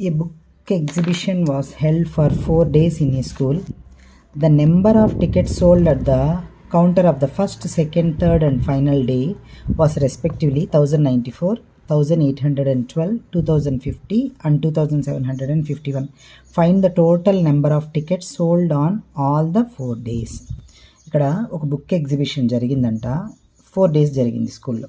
A book exhibition was held for 4 days in a school. The number of tickets sold at the counter of the first, second, third, and final day was respectively 1094, 1812, 2050, and 2751. Find the total number of tickets sold on all the 4 days. ఇక్కడ ఒక book exhibition జరిగిందంట. 4 days జరిగింది స్కూల్లో.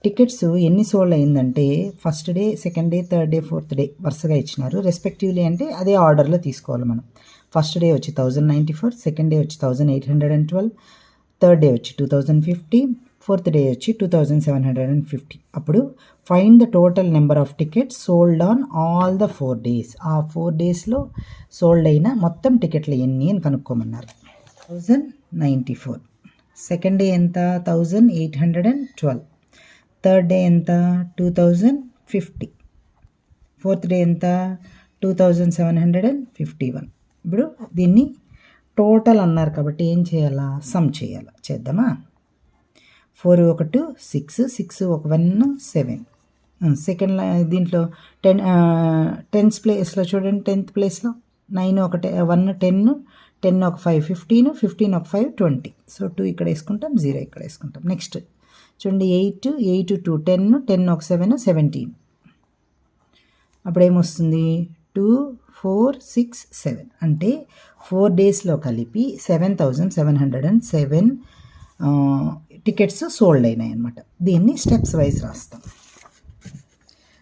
Tickets ఎన్ని sold అయిందంటే first day, second day, third day, fourth day వరుసగా ఇచ్చినారు. Respectively అంటే అదే ఆర్డర్లో తీసుకోవాలి మనం. ఫస్ట్ డే వచ్చి 1094, సెకండ్ డే వచ్చి 1812, థర్డ్ డే వచ్చి 2050, ఫోర్త్ డే వచ్చి 2750. అప్పుడు find the total number of tickets sold on all the 4 days. ఆ 4 daysలో సోల్డ్ అయిన మొత్తం టికెట్లు ఎన్ని అని కనుక్కోమన్నారు. 1094. సెకండ్ డే ఎంత? 1812. థర్డ్ డే ఎంత? 2050. ఫోర్త్ డే ఎంత? 2751. ఇప్పుడు దీన్ని టోటల్ అన్నారు కాబట్టి ఏం చేయాలా? సమ్ చేయాలా? చేద్దామా? 4 1 6, 6 1 1 7. సెకండ్ దీంట్లో 10th ప్లేస్లో చూడండి, 10th ప్లేస్లో 9 1 1 10, 10 1 5 15, 15 1 5 20. సో 2 ఇక్కడ వేసుకుంటాం, 0 ఇక్కడ వేసుకుంటాం. నెక్స్ట్ చూడండి 8 8 2 10, 10 1 7 17. అప్పుడు ఏమొస్తుంది? 2 4 6 7. అంటే 4 daysలో కలిపి 7707 టికెట్స్ సోల్డ్ అయినాయి అన్నమాట. దీన్ని స్టెప్స్ వైజ్ రాస్తాం.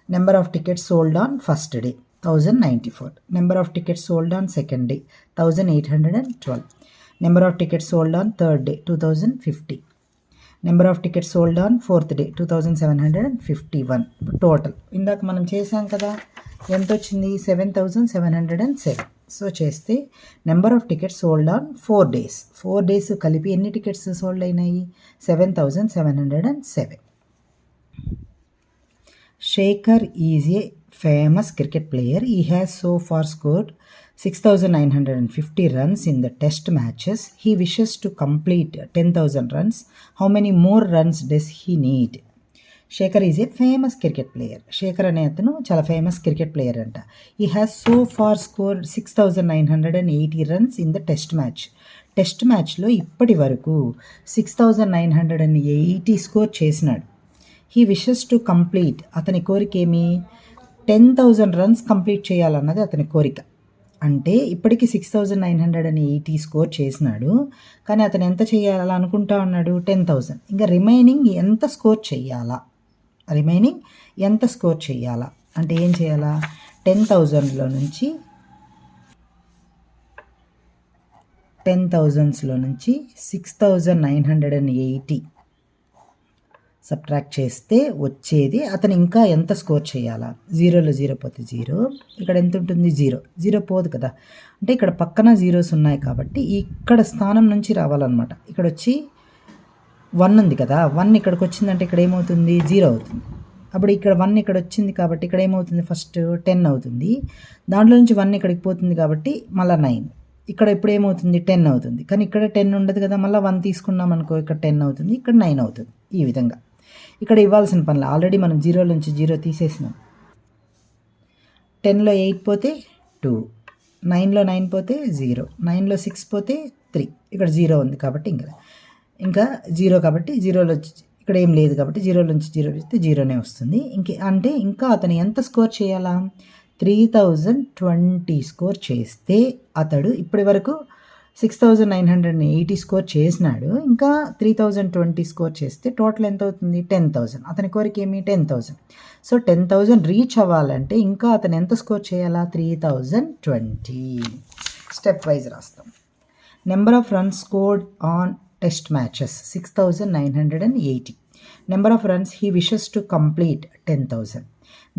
Number of tickets sold on first day 1094. Number of tickets sold on second day 1812. Number of tickets sold on third day 2050. Number of tickets sold on fourth day 2751. Total ఇందాక మనం చేసాం కదా, ఎంత వచ్చింది? 7707. So చేస్తే number of tickets sold on 4 days. 4 days కలిపి ఎన్ని tickets sold అయినాయి? 7707. Shekhar is a famous cricket player. He has so far scored 6,950 runs in the test matches. He wishes to complete 10,000 runs. How many more runs does he need? Shekhar is a famous cricket player. Shekhar అనే అతను చాలా famous cricket player అంట. He has so far scored 6,980 runs in the test match. Test మ్యాచ్లో ఇప్పటి వరకు 6,980 score చేసినాడు. He wishes to complete, అతని కోరిక ఏమి? 10,000 runs కంప్లీట్ చేయాలన్నది అతని కోరిక. అంటే ఇప్పటికి 6,980 స్కోర్ చేసినాడు, కానీ అతను ఎంత చేయాలనుకుంటా ఉన్నాడు? 10,000. ఇంకా రిమైనింగ్ ఎంత స్కోర్ చేయాలా? అంటే ఏం చేయాలా? 10,000లో నుంచి 6,980 సబ్ట్రాక్ట్ చేస్తే వచ్చేది అతను ఇంకా ఎంత స్కోర్ చేయాలా? 0లో 0 పోతే 0, ఇక్కడ ఎంత ఉంటుంది? 0 పోదు కదా. అంటే ఇక్కడ పక్కన జీరోస్ ఉన్నాయి కాబట్టి ఇక్కడ స్థానం నుంచి రావాలన్నమాట. ఇక్కడ వచ్చి 1 ఉంది కదా, 1 ఇక్కడికి వచ్చిందంటే ఇక్కడ ఏమవుతుంది? 0 అవుతుంది. అప్పుడు ఇక్కడ 1 ఇక్కడ వచ్చింది కాబట్టి ఇక్కడ ఏమవుతుంది? ఫస్ట్ 10 అవుతుంది. దాంట్లో నుంచి 1 ఇక్కడికి పోతుంది కాబట్టి మళ్ళీ 9. ఇక్కడ ఇప్పుడు ఏమవుతుంది? 10 అవుతుంది. కానీ ఇక్కడ 10 ఉండదు కదా, మళ్ళీ 1 తీసుకున్నాం అనుకో, ఇక్కడ 10 అవుతుంది, ఇక్కడ 9 అవుతుంది. ఈ విధంగా ఇక్కడ ఇవ్వాల్సిన పనులు ఆల్రెడీ మనం 0 నుంచి 0 తీసేసినాం. 10లో 8 పోతే 2, 9లో 9 పోతే 0, 9లో 6 పోతే 3. ఇక్కడ 0 ఉంది కాబట్టి ఇంకా 0 కాబట్టి 0లో ఇక్కడ ఏం లేదు కాబట్టి 0 నుంచి 0 వేస్తే 0నే వస్తుంది. అంటే ఇంకా అతను ఎంత స్కోర్ చేయాలా? 3020 స్కోర్ చేస్తే అతడు ఇప్పటి వరకు 6,980 స్కోర్ చేసినాడు. ఇంకా 3020 స్కోర్ చేస్తే టోటల్ ఎంత అవుతుంది? 10,000. అతని కోరిక ఏమి? 10,000. సో 10,000 రీచ్ అవ్వాలంటే ఇంకా అతను ఎంత స్కోర్ చేయాలా? 3020. స్టెప్ వైజ్ రాస్తాం. Number of runs scored on test matches 6,980. Number of runs he wishes to complete 10,000.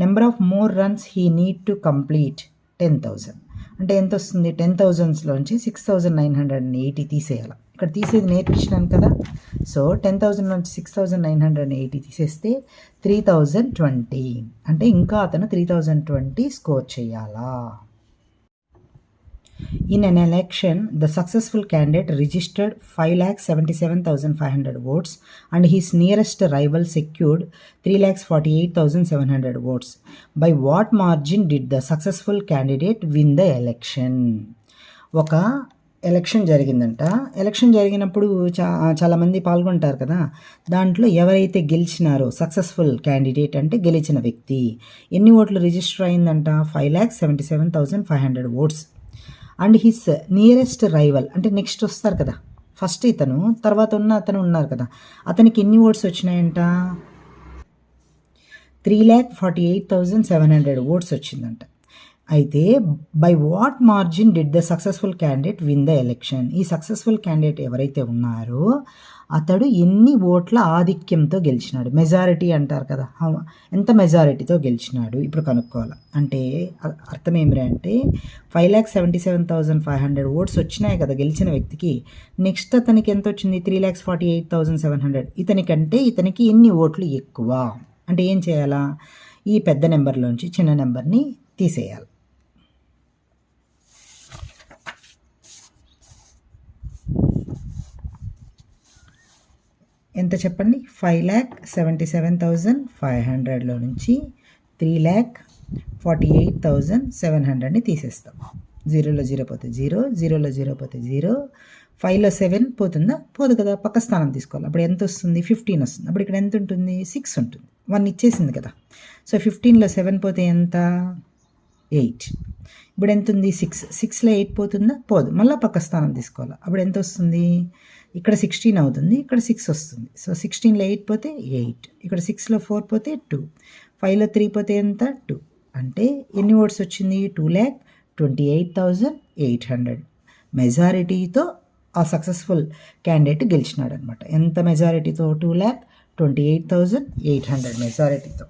Number of more runs he need to complete 10,000. అంటే ఎంత వస్తుంది? 10,000లోంచి 6,980 తీసేయాలి. ఇక్కడ తీసేది నేర్పించినాను కదా. సో 10,000 నుంచి 6,980 తీసేస్తే 3020. అంటే ఇంకా అతను 3020 స్కోర్ చేయాలా? In an election, the successful candidate registered 5,77,500 votes and his nearest rival secured 3,48,700 votes. By what margin did the successful candidate win the election? ఒక ఎలక్షన్ జరిగిందంట. ఎలక్షన్ జరిగినప్పుడు చాలామంది పాల్గొంటారు కదా, దాంట్లో ఎవరైతే గెలిచినారో సక్సెస్ఫుల్ క్యాండిడేట్ అంటే గెలిచిన వ్యక్తి ఎన్ని ఓట్లు రిజిస్టర్ అయిందంట? 5,77,500 votes. And his nearest rival అంటే నెక్స్ట్ వస్తారు కదా, ఫస్ట్ ఇతను తర్వాత అతను ఉన్నారు కదా, అతనికి ఎన్ని ఓట్స్ వచ్చినాయంట? 3,48,700 ఓట్స్ వచ్చిందంట. అయితే by what margin did the successful candidate win the election? ఈ సక్సెస్ఫుల్ క్యాండిడేట్ ఎవరైతే ఉన్నారో అతడు ఎన్ని ఓట్ల ఆధిక్యంతో గెలిచినాడు? మెజారిటీ అంటారు కదా, ఎంత మెజారిటీతో గెలిచినాడు ఇప్పుడు కనుక్కోవాలి. అంటే అర్థం ఏమిరా అంటే 5,77,500 ఓట్స్ వచ్చినాయి కదా గెలిచిన వ్యక్తికి, నెక్స్ట్ అతనికి ఎంత వచ్చింది? 3,48,700. ఇతనికి ఎన్ని ఓట్లు ఎక్కువ అంటే ఏం చేయాలా? ఈ పెద్ద నెంబర్లోంచి చిన్న నెంబర్ని తీసేయాలి. ఎంత చెప్పండి? 5,77,500లో నుంచి 3,48,700ని తీసేస్తాం. 0లో 0 పోతే 0, 0లో 0 పోతే 0, 5లో 7 పోతుందా? పోదు కదా, పక్క స్థానం తీసుకోవాలి. అప్పుడు ఎంత వస్తుంది? 15 వస్తుంది. అప్పుడు ఇక్కడ ఎంత ఉంటుంది? 6 ఉంటుంది. 1 ఇచ్చేసింది కదా. సో 15లో 7 పోతే ఎంత? 8. ఇప్పుడు ఎంత ఉంది? 6. 6లో 8 పోతుందా? పోదు. మళ్ళీ పక్క స్థానం తీసుకోవాలి. అప్పుడు ఎంత వస్తుంది? ఇక్కడ 16 అవుతుంది, ఇక్కడ 6 వస్తుంది. సో 16లో 8 పోతే 8, ఇక్కడ 6లో 4 పోతే 2, 5లో 3 పోతే ఎంత? 2. అంటే ఎన్ని ఓట్స్ వచ్చింది? 2,28,800 మెజారిటీతో ఆ సక్సెస్ఫుల్ క్యాండిడేట్ గెలిచినాడు అనమాట. ఎంత మెజారిటీతో? 2,28,800 మెజారిటీతో.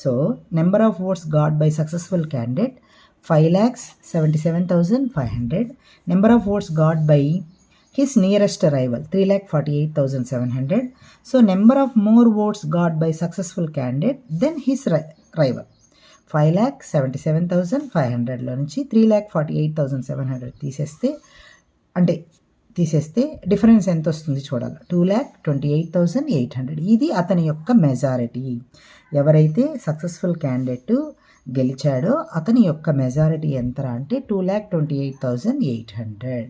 So number of votes got by successful candidate 5,77,500. Number of votes got by his nearest rival 3,48,700. So number of more votes got by successful candidate than his rival. 5,77,500లో నుంచి 3,48,700 తీసేస్తే difference ఎంత వస్తుంది చూడాలి. 2,28,800. ఇది అతని యొక్క మెజారిటీ. ఎవరైతే సక్సెస్ఫుల్ క్యాండిడేట్ గెలిచాడో అతని యొక్క మెజారిటీ ఎంత అంటే 2,28,800.